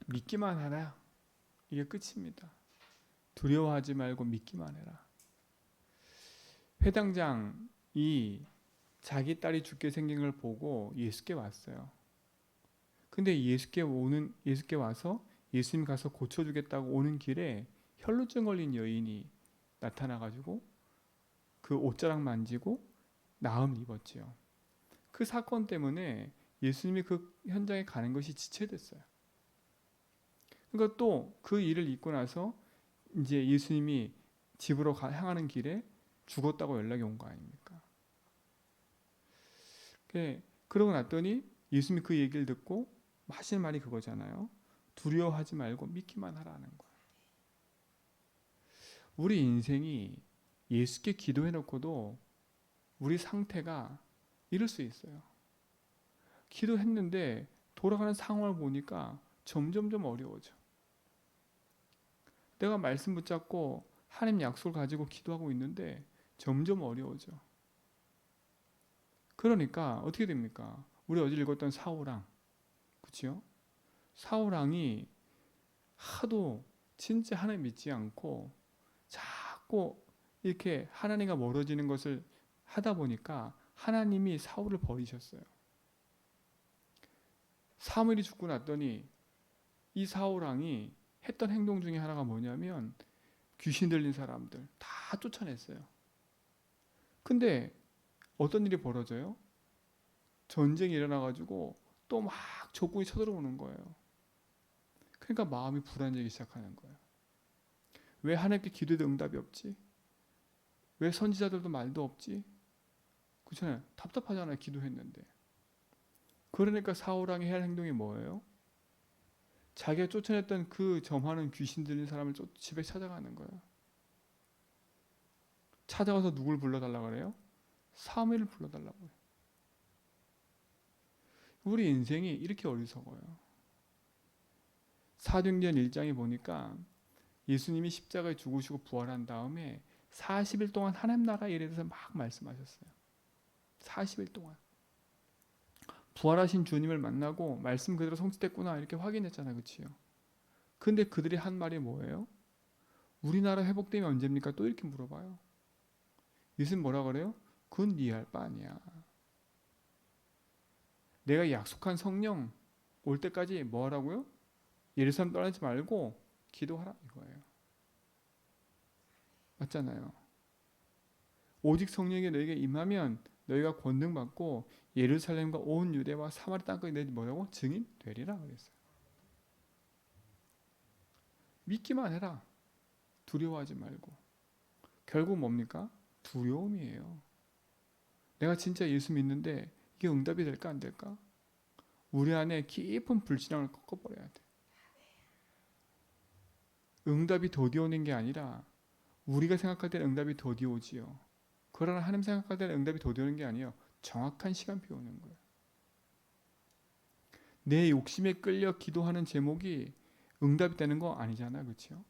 믿기만 하라. 이게 끝입니다. 두려워하지 말고 믿기만 해라. 회당장이 자기 딸이 죽게 생긴 걸 보고 예수께 왔어요. 근데 예수께 와서 예수님 가서 고쳐주겠다고 오는 길에 혈루증 걸린 여인이 나타나가지고 그 옷자락 만지고 나음을 입었지요. 그 사건 때문에 예수님이 그 현장에 가는 것이 지체됐어요. 그러니까 또 그 일을 잊고 나서 이제 예수님이 집으로 향하는 길에 죽었다고 연락이 온 거 아닙니까? 그러고 났더니 예수님이 그 얘기를 듣고 하시는 말이 그거잖아요. 두려워하지 말고 믿기만 하라는 거예요. 우리 인생이 예수께 기도해놓고도 우리 상태가 이럴 수 있어요. 기도했는데 돌아가는 상황을 보니까 점점점 어려워져. 내가 말씀 붙잡고 하나님 약속을 가지고 기도하고 있는데 점점 어려워져. 그러니까 어떻게 됩니까? 우리 어제 읽었던 사울왕, 그렇죠? 사울왕이 하도 진짜 하나님 믿지 않고 자꾸 이렇게 하나님과 멀어지는 것을 하다 보니까 하나님이 사울을 버리셨어요. 사무엘이 죽고 났더니 이 사울왕이 했던 행동 중에 하나가 뭐냐면 귀신 들린 사람들 다 쫓아냈어요. 근데 어떤 일이 벌어져요? 전쟁이 일어나가지고 또 막 적군이 쳐들어오는 거예요. 그러니까 마음이 불안해지기 시작하는 거예요. 왜 하나님께 기도해도 응답이 없지? 왜 선지자들도 말도 없지? 그렇잖아요. 답답하잖아요. 기도했는데. 그러니까 사울왕이 해야 할 행동이 뭐예요? 자기가 쫓아냈던 그 점하는 귀신 들린 사람을 집에 찾아가는 거예요. 찾아가서 누굴 불러달라고 그래요? 사무엘을 불러달라고 해요. 우리 인생이 이렇게 어리석어요. 사도행전 1장에 보니까 예수님이 십자가에 죽으시고 부활한 다음에 40일 동안 하나님 나라 일에 대해서 막 말씀하셨어요. 40일 동안. 부활하신 주님을 만나고 말씀 그대로 성취됐구나 이렇게 확인했잖아요. 그렇지요? 근데 그들이 한 말이 뭐예요? 우리나라 회복되면 언제입니까? 또 이렇게 물어봐요. 예수님 뭐라 그래요? 그건 네 할 바 아니야. 내가 약속한 성령 올 때까지 뭐 하라고요? 예루살렘 떠나지 말고 기도하라 이거예요. 맞잖아요. 오직 성령이 너에게 임하면 너희가 권능 받고 예루살렘과 온 유대와 사마리 땅까지 내 뭐라고? 증인 되리라 그랬어요. 믿기만 해라. 두려워하지 말고. 결국 뭡니까? 두려움이에요. 내가 진짜 예수 믿는데 이게 응답이 될까 안 될까? 우리 안에 깊은 불신앙을 꺾어버려야 돼. 응답이 더디 오는 게 아니라 우리가 생각할 때는 응답이 더디 오지요. 그러나 하나님 생각할 때는 응답이 더디 오는 게 아니에요. 정확한 시간표 오는 거예요. 내 욕심에 끌려 기도하는 제목이 응답이 되는 거 아니잖아. 그렇죠?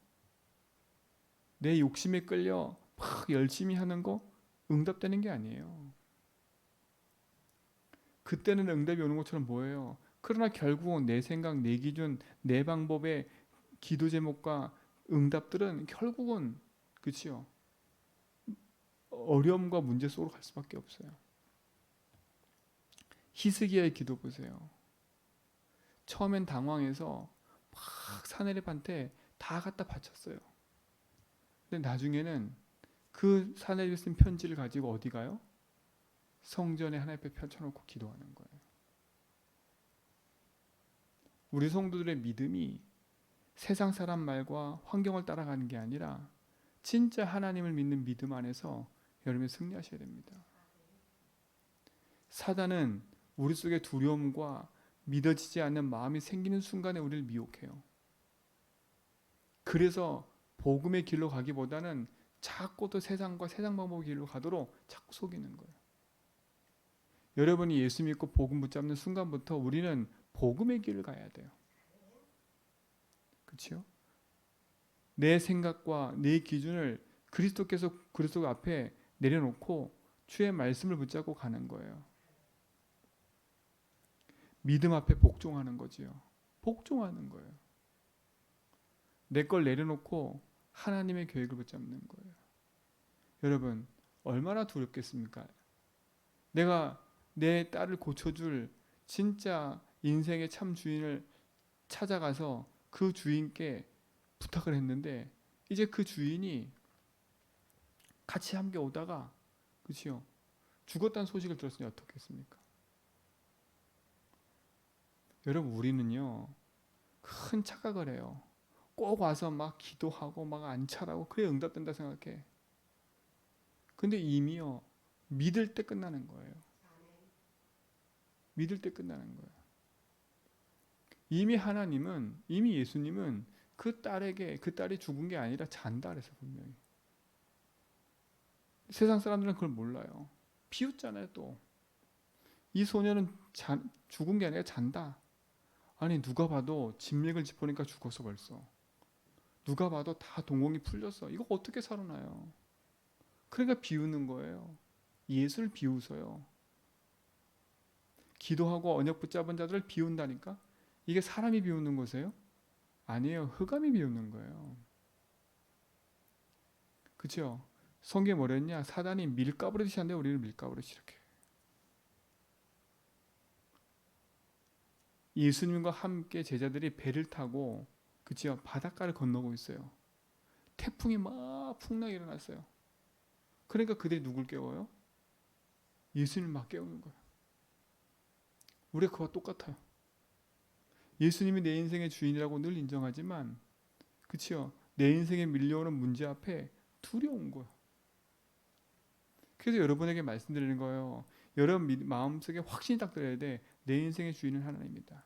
내 욕심에 끌려 막 열심히 하는 거 응답되는 게 아니에요. 그때는 응답이 오는 것처럼 보여요. 그러나 결국은 내 생각, 내 기준, 내 방법의 기도 제목과 응답들은 결국은 그치요. 어려움과 문제 속으로 갈 수밖에 없어요. 히스기야의 기도 보세요. 처음엔 당황해서 막 사내립한테 다 갖다 바쳤어요. 근데 나중에는 그 사내립 쓴 편지를 가지고 어디 가요? 성전에 하나님 앞에 펼쳐놓고 기도하는 거예요. 우리 성도들의 믿음이 세상 사람 말과 환경을 따라가는 게 아니라 진짜 하나님을 믿는 믿음 안에서 여러분이 승리하셔야 됩니다. 사단은 우리 속에 두려움과 믿어지지 않는 마음이 생기는 순간에 우리를 미혹해요. 그래서 복음의 길로 가기보다는 자꾸 또 세상과 세상 방법의 길로 가도록 자꾸 속이는 거예요. 여러분이 예수 믿고 복음 붙잡는 순간부터 우리는 복음의 길을 가야 돼요. 그렇죠? 내 생각과 내 기준을 그리스도 앞에 내려놓고 주의 말씀을 붙잡고 가는 거예요. 믿음 앞에 복종하는 거지요. 복종하는 거예요. 내 걸 내려놓고 하나님의 계획을 붙잡는 거예요. 여러분, 얼마나 두렵겠습니까? 내가 내 딸을 고쳐줄 진짜 인생의 참 주인을 찾아가서 그 주인께 부탁을 했는데 이제 그 주인이 같이 함께 오다가 그치요? 죽었다는 소식을 들었으니 어떻겠습니까? 여러분, 우리는요 큰 착각을 해요. 꼭 와서 막 기도하고 막 안찰하고 그래 응답된다 생각해. 근데 이미요 믿을 때 끝나는 거예요. 믿을 때 끝나는 거예요. 이미 예수님은 그 딸에게 그 딸이 죽은 게 아니라 잔다 그래서 분명히. 세상 사람들은 그걸 몰라요. 비웃잖아요 또. 이 소녀는 죽은 게 아니라 잔다. 아니 누가 봐도 진맥을 짚으니까 죽었어 벌써. 누가 봐도 다 동공이 풀렸어. 이거 어떻게 살아나요? 그러니까 비웃는 거예요. 예수를 비웃어요. 기도하고 언약 붙잡은 자들을 비운다니까? 이게 사람이 비웃는 거세요? 아니에요. 흑암이 비웃는 거예요. 그렇죠? 성경에 뭐랬냐? 사단이 밀가부르듯이 한데 우리는 밀가부르듯이 이렇게. 예수님과 함께 제자들이 배를 타고 그치요? 바닷가를 건너고 있어요. 태풍이 막 풍랑이 일어났어요. 그러니까 그들이 누굴 깨워요? 예수님을 막 깨우는 거예요. 우리가 그와 똑같아요. 예수님이 내 인생의 주인이라고 늘 인정하지만 그치요? 내 인생에 밀려오는 문제 앞에 두려운 거예요. 그래서 여러분에게 말씀드리는 거예요. 여러분 마음속에 확신이 딱 들어야 돼. 내 인생의 주인은 하나님이다.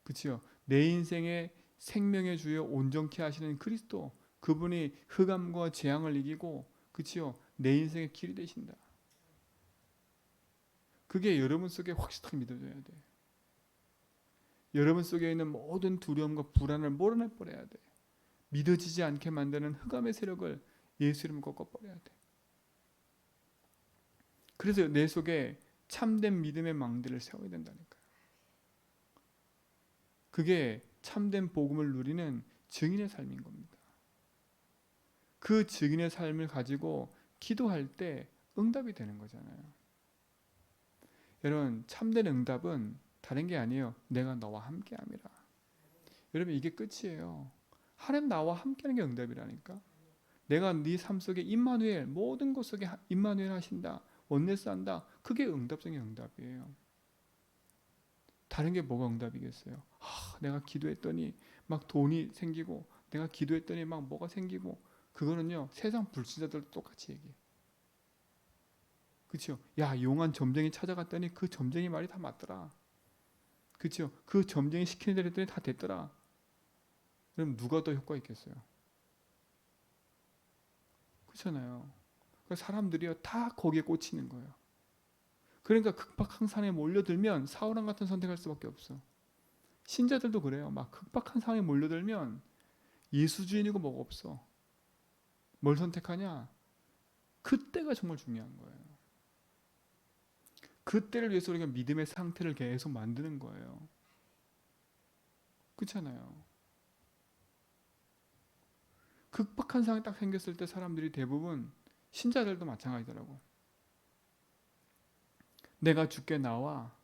그치요? 내 인생의 생명의 주여 온전케 하시는 그리스도, 그분이 흑암과 재앙을 이기고 그치요? 내 인생의 길이 되신다. 그게 여러분 속에 확실하게 믿어져야 돼. 여러분 속에 있는 모든 두려움과 불안을 몰아내버려야 돼. 믿어지지 않게 만드는 흑암의 세력을 예수 이름으로 꺾어버려야 돼. 그래서 내 속에 참된 믿음의 망대를 세워야 된다니까요. 그게 참된 복음을 누리는 증인의 삶인 겁니다. 그 증인의 삶을 가지고 기도할 때 응답이 되는 거잖아요. 여러분, 참된 응답은 다른 게 아니에요. 내가 너와 함께함이라. 여러분, 이게 끝이에요. 하나님 나와 함께하는 게 응답이라니까. 내가 네 삶 속에 임마누엘, 모든 것 속에 임마누엘 하신다. 원네스 한다. 그게 응답 중에 응답이에요. 다른 게 뭐가 응답이겠어요? 내가 기도했더니 막 돈이 생기고 내가 기도했더니 막 뭐가 생기고 그거는요 세상 불신자들도 똑같이 얘기해. 그렇죠? 야 용한 점쟁이 찾아갔더니 그 점쟁이 말이 다 맞더라. 그렇죠? 그 점쟁이 시키는 대로 했더니 다 됐더라. 그럼 누가 더 효과 있겠어요? 그렇잖아요. 사람들이요 다 거기에 꽂히는 거예요. 그러니까 극박한 상황에 몰려들면 사울왕 같은 선택할 수밖에 없어. 신자들도 그래요. 막 극박한 상황에 몰려들면 예수주인이고 뭐가 없어. 뭘 선택하냐? 그때가 정말 중요한 거예요. 그때를 위해서 우리가 믿음의 상태를 계속 만드는 거예요. 그렇잖아요. 극박한 상황이 딱 생겼을 때 사람들이 대부분 신자들도 마찬가지더라고. 내가 주께 나와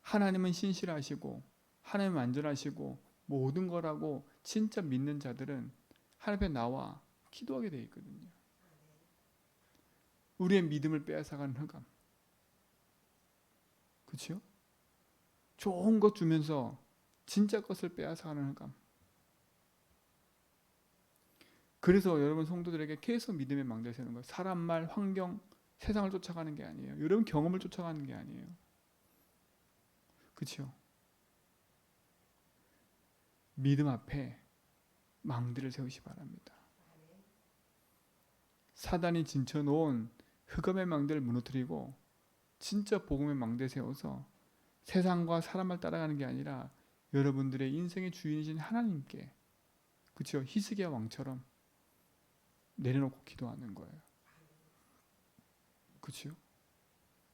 하나님은 신실하시고 하나님은 안전하시고 모든 거라고 진짜 믿는 자들은 하나님 앞에 나와 기도하게 돼 있거든요. 우리의 믿음을 빼앗아가는 흑암. 그렇죠? 좋은 것 주면서 진짜 것을 빼앗아가는 흑암. 그래서 여러분 성도들에게 계속 믿음의 망대를 세우는 거예요. 사람 말, 환경, 세상을 쫓아가는 게 아니에요. 여러분 경험을 쫓아가는 게 아니에요. 그렇죠? 믿음 앞에 망대를 세우시 바랍니다. 사단이 진쳐놓은 흑암의 망대를 무너뜨리고 진짜 복음의 망대 세워서 세상과 사람을 따라가는 게 아니라 여러분들의 인생의 주인이신 하나님께 그렇죠? 히스기야 왕처럼 내려놓고 기도하는 거예요. 그렇죠?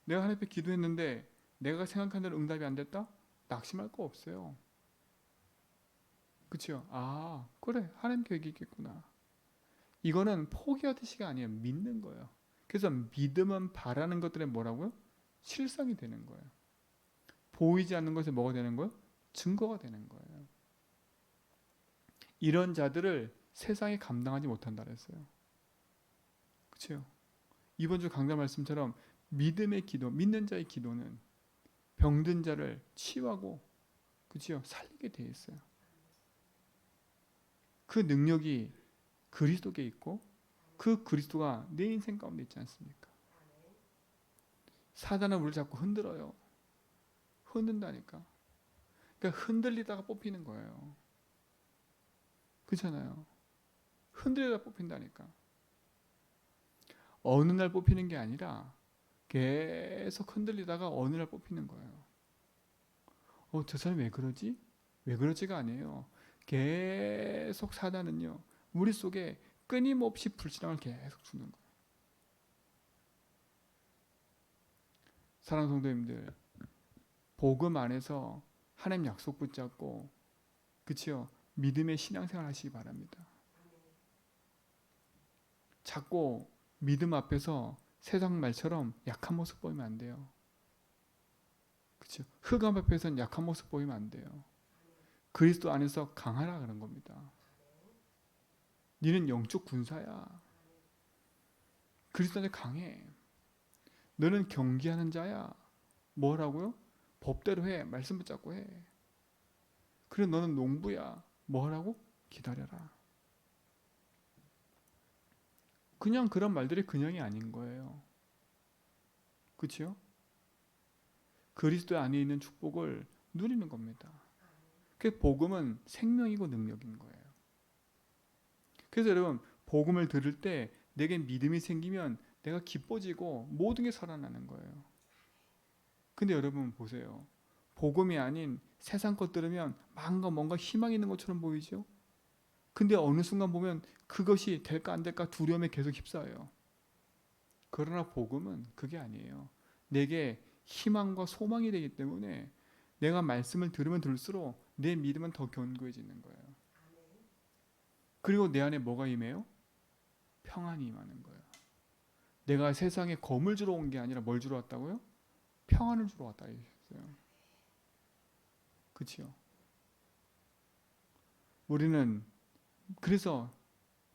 내가 하나님 앞에 기도했는데 내가 생각한 대로 응답이 안 됐다? 낙심할 거 없어요. 그렇죠? 아, 그래. 하나님 계획이 있겠구나. 이거는 포기하듯이가 아니에요. 믿는 거예요. 그래서 믿음은 바라는 것들의 뭐라고요? 실상이 되는 거예요. 보이지 않는 것에 뭐가 되는 거예요? 증거가 되는 거예요. 이런 자들을 세상이 감당하지 못한다 그랬어요. 그렇죠? 이번 주 강단 말씀처럼 믿음의 기도, 믿는 자의 기도는 병든 자를 치유하고 그렇죠? 살리게 돼 있어요. 그 능력이 그리스도께 있고 그 그리스도가 내 인생 가운데 있지 않습니까? 사단은 우리를 자꾸 흔들어요. 흔든다니까. 그러니까 흔들리다가 뽑히는 거예요. 그렇잖아요. 흔들리다가 뽑힌다니까. 어느 날 뽑히는 게 아니라 계속 흔들리다가 어느 날 뽑히는 거예요. 저 사람이 왜 그러지? 왜 그러지가 아니에요. 계속 사단은요. 우리 속에 끊임없이 불신앙을 계속 주는 거예요. 사랑하는 성도님들, 복음 안에서 하나님 약속 붙잡고 그치요? 믿음의 신앙생활 하시기 바랍니다. 자꾸 믿음 앞에서 세상 말처럼 약한 모습 보이면 안 돼요. 그렇죠? 흑암 앞에서는 약한 모습 보이면 안 돼요. 그리스도 안에서 강하라 그런 겁니다. 너는 영적 군사야. 그리스도 안에 강해. 너는 경기하는 자야. 뭐라고요? 법대로 해. 말씀 붙잡고 해. 그래 너는 농부야. 뭐라고? 기다려라. 그냥 그런 말들이 그냥이 아닌 거예요. 그렇죠? 그리스도 안에 있는 축복을 누리는 겁니다. 그 복음은 생명이고 능력인 거예요. 그래서 여러분 복음을 들을 때 내게 믿음이 생기면 내가 기뻐지고 모든 게 살아나는 거예요. 근데 여러분 보세요. 복음이 아닌 세상 것 들으면 뭔가 희망이 있는 것처럼 보이죠? 근데 어느 순간 보면 그것이 될까 안 될까 두려움에 계속 휩싸여요. 그러나 복음은 그게 아니에요. 내게 희망과 소망이 되기 때문에 내가 말씀을 들으면 들을수록 내 믿음은 더 견고해지는 거예요. 그리고 내 안에 뭐가 임해요? 평안이 임하는 거예요. 내가 세상에 검을 주러 온 게 아니라 뭘 주러 왔다고요? 평안을 주러 왔다 했어요. 그렇죠? 우리는 그래서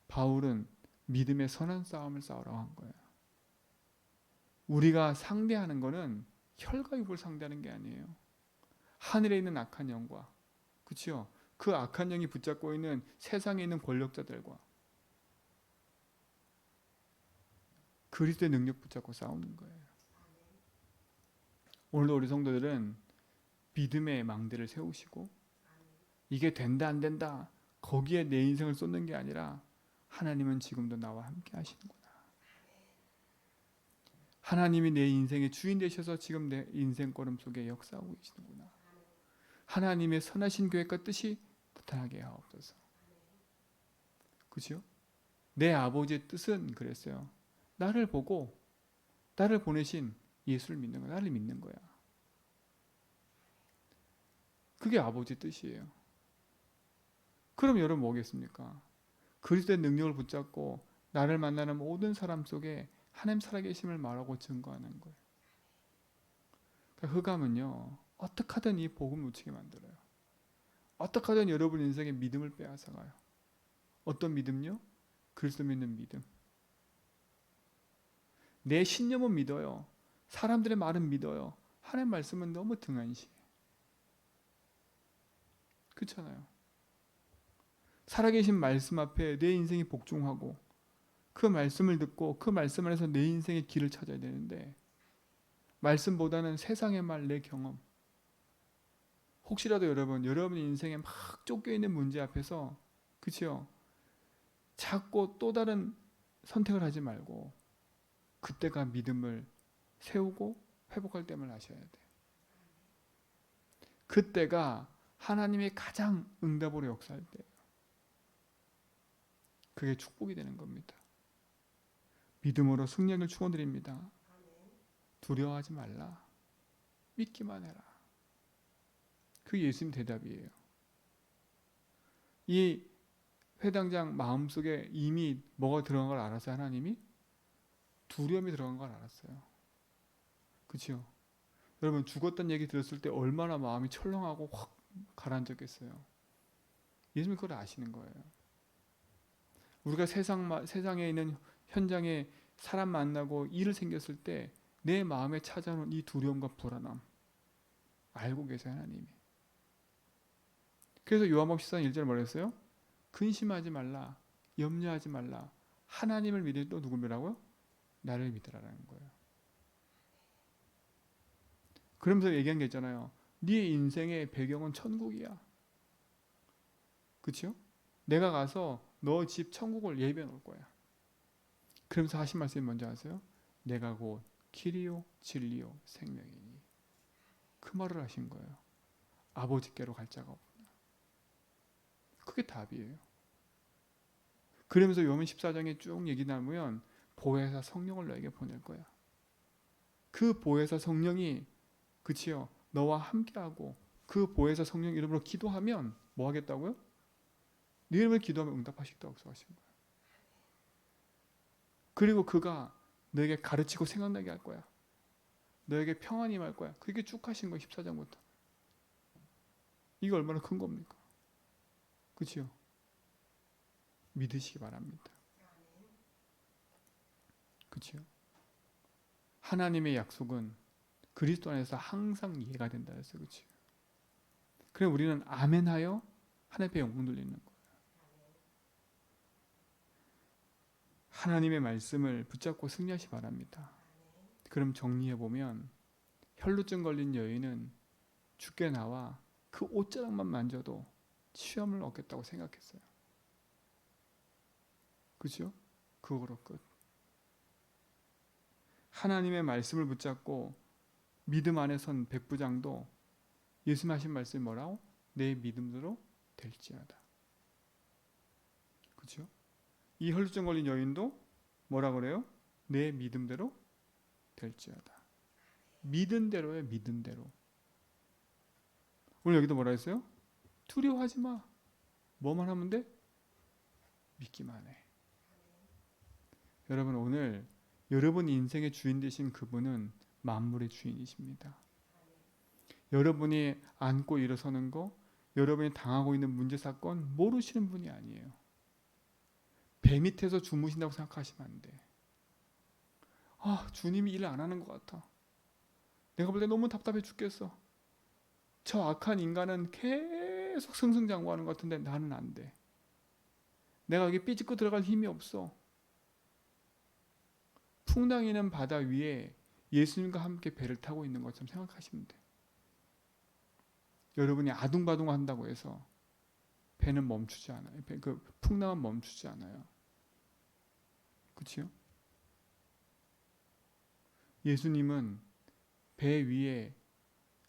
바울은 믿음의 선한 싸움을 싸우라고 한 거예요. 우리가 상대하는 거는 혈과 육을 상대하는 게 아니에요. 하늘에 있는 악한 영과 그렇죠? 그 악한 영이 붙잡고 있는 세상에 있는 권력자들과 그리스도의 능력 붙잡고 싸우는 거예요. 오늘도 우리 성도들은 믿음의 망대를 세우시고 이게 된다 안 된다 거기에 내 인생을 쏟는 게 아니라 하나님은 지금도 나와 함께 하시는구나. 하나님이 내 인생의 주인 되셔서 지금 내 인생 걸음 속에 역사하고 계시는구나. 하나님의 선하신 계획과 뜻이 나타나게 하옵소서. 그죠? 내 아버지의 뜻은 그랬어요. 나를 보고 나를 보내신 예수를 믿는 거야. 나를 믿는 거야. 그게 아버지의 뜻이에요. 그럼 여러분 뭐겠습니까? 그리스도의 능력을 붙잡고 나를 만나는 모든 사람 속에 하나님 살아계심을 말하고 증거하는 거예요. 그러니까 흑암은요. 어떻게 하든 이 복음을 놓치게 만들어요. 어떻게 하든 여러분 인생의 믿음을 빼앗아가요. 어떤 믿음요? 그리스도 믿는 믿음. 내 신념은 믿어요. 사람들의 말은 믿어요. 하나님 말씀은 너무 등한시. 그렇잖아요. 살아계신 말씀 앞에 내 인생이 복종하고 그 말씀을 듣고 그 말씀 안에서 내 인생의 길을 찾아야 되는데 말씀보다는 세상의 말, 내 경험. 혹시라도 여러분 인생에 막 쫓겨있는 문제 앞에서 그치요? 자꾸 또 다른 선택을 하지 말고 그때가 믿음을 세우고 회복할 때만 아셔야 돼요. 그때가 하나님이 가장 응답으로 역사할 때예요. 그게 축복이 되는 겁니다. 믿음으로 승리를 축원드립니다. 두려워하지 말라. 믿기만 해라. 그게 예수님 대답이에요. 이 회당장 마음속에 이미 뭐가 들어간 걸 알았어요. 하나님이 두려움이 들어간 걸 알았어요. 그렇죠? 여러분 죽었다는 얘기 들었을 때 얼마나 마음이 철렁하고 확 가라앉았겠어요. 예수님 그걸 아시는 거예요. 우리가 세상에 있는 현장에 사람 만나고 일을 생겼을 때 내 마음에 찾아오는 이 두려움과 불안함 알고 계세요, 하나님이. 그래서 요한복음 14장 1절에 뭐라 했어요? 근심하지 말라, 염려하지 말라. 하나님을 믿으니 또 누구 믿으라고요? 나를 믿으라라는 거예요. 그러면서 얘기한 게 있잖아요. 네 인생의 배경은 천국이야. 그렇죠? 내가 가서 너 집 천국을 예비해 놓을 거야. 그러면서 하신 말씀이 뭔지 아세요? 내가 곧 길이요 진리요 생명이니. 그 말을 하신 거예요. 아버지께로 갈 자가 없구나. 그게 답이에요. 그러면서 요한 14장에 쭉 얘기 나누면 보혜사 성령을 너에게 보낼 거야. 그 보혜사 성령이 그치요 너와 함께하고 그 보혜사 성령 이름으로 기도하면 뭐 하겠다고요? 네 이름을 기도하면 응답하시겠다고 하신 거예요. 그리고 그가 너에게 가르치고 생각나게 할 거야. 너에게 평안이 임할 거야. 그게 쭉 하신 거예요. 14장부터. 이게 얼마나 큰 겁니까? 그치요? 믿으시기 바랍니다. 그치요? 하나님의 약속은 그리스도 안에서 항상 이해가 된다 해서 그치요? 그래 우리는 아멘하여 하나님의 영광 돌리는 거예요. 하나님의 말씀을 붙잡고 승리하시 바랍니다. 그럼 정리해보면 혈루증 걸린 여인은 죽게 나와 그 옷자락만 만져도 치유함을 얻겠다고 생각했어요. 그죠? 그거로 끝. 하나님의 말씀을 붙잡고 믿음 안에 선 백부장도 예수님 하신 말씀이 뭐라고? 내 믿음대로 될지어다. 그죠? 이 혈루증 걸린 여인도 뭐라 그래요? 내 믿음대로 될지어다. 믿은 대로예요. 믿은 대로. 오늘 여기도 뭐라 했어요? 두려워하지 마. 뭐만 하면 돼? 믿기만 해. 여러분 오늘 여러분 인생의 주인 되신 그분은 만물의 주인이십니다. 여러분이 안고 일어서는 거, 여러분이 당하고 있는 문제 사건 모르시는 분이 아니에요. 배 밑에서 주무신다고 생각하시면 안 돼. 아, 주님이 일 안 하는 것 같아. 내가 볼 때 너무 답답해 죽겠어. 저 악한 인간은 계속 승승장구하는 것 같은데 나는 안 돼. 내가 여기 삐집고 들어갈 힘이 없어. 풍랑이는 바다 위에 예수님과 함께 배를 타고 있는 것처럼 생각하시면 돼. 여러분이 아둥바둥 한다고 해서 배는 멈추지 않아요. 그 풍랑은 멈추지 않아요. 그렇죠? 예수님은 배 위에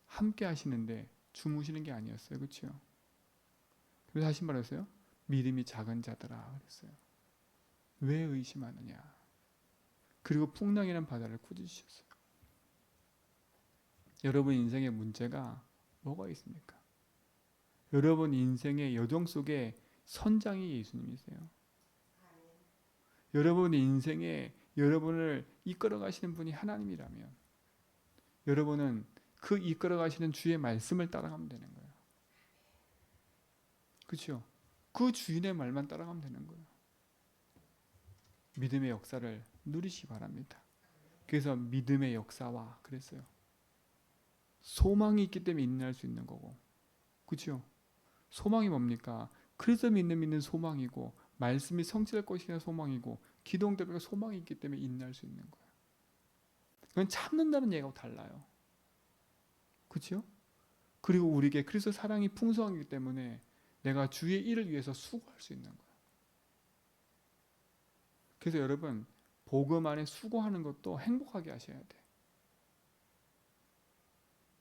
함께 하시는데 주무시는 게 아니었어요. 그렇죠? 그래서 하신 말이었어요. 믿음이 작은 자들아 그랬어요. 왜 의심하느냐. 그리고 풍랑이라는 바다를 꾸짖으셨어요. 여러분 인생의 문제가 뭐가 있습니까? 여러분 인생의 여정 속에 선장이 예수님이세요. 여러분 인생에 여러분을 이끌어 가시는 분이 하나님이라면 여러분은 그 이끌어 가시는 주의 말씀을 따라가면 되는 거예요. 그렇죠? 그 주인의 말만 따라가면 되는 거예요. 믿음의 역사를 누리시기 바랍니다. 그래서 믿음의 역사와 그랬어요. 소망이 있기 때문에 인내할 수 있는 거고. 그렇죠? 소망이 뭡니까? 그래서 믿는 소망이고 말씀이 성취될 것이라 소망이고 기도응답가 소망이 있기 때문에 인내할 수 있는 거예요. 그건 참는다는 얘기하고 달라요. 그렇죠? 그리고 우리에게 그리스도 사랑이 풍성하기 때문에 내가 주의 일을 위해서 수고할 수 있는 거예요. 그래서 여러분 복음 안에 수고하는 것도 행복하게 하셔야 돼.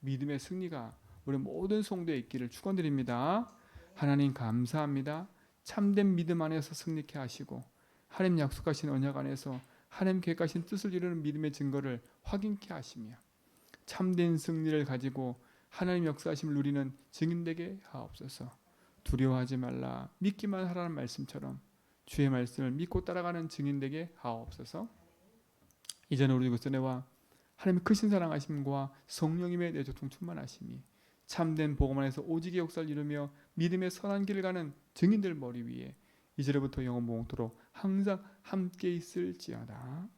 믿음의 승리가 우리 모든 성도에 있기를 축원드립니다. 하나님 감사합니다. 참된 믿음 안에서 승리케 하시고 하나님 약속하신 언약 안에서 하나님 계획하신 뜻을 이루는 믿음의 증거를 확인케 하시며 참된 승리를 가지고 하나님 역사하심을 누리는 증인되게 하옵소서. 두려워하지 말라 믿기만 하라는 말씀처럼 주의 말씀을 믿고 따라가는 증인 되게 하옵소서. 이제는 우리 그전에와 하나님의 크신 사랑하심과 성령님의 내조통 충만하심이 참된 복음 안에서 오직의 역사를 이루며 믿음의 선한 길을 가는 증인들 머리 위에 이제로부터 영원 무궁토록 항상 함께 있을지어다.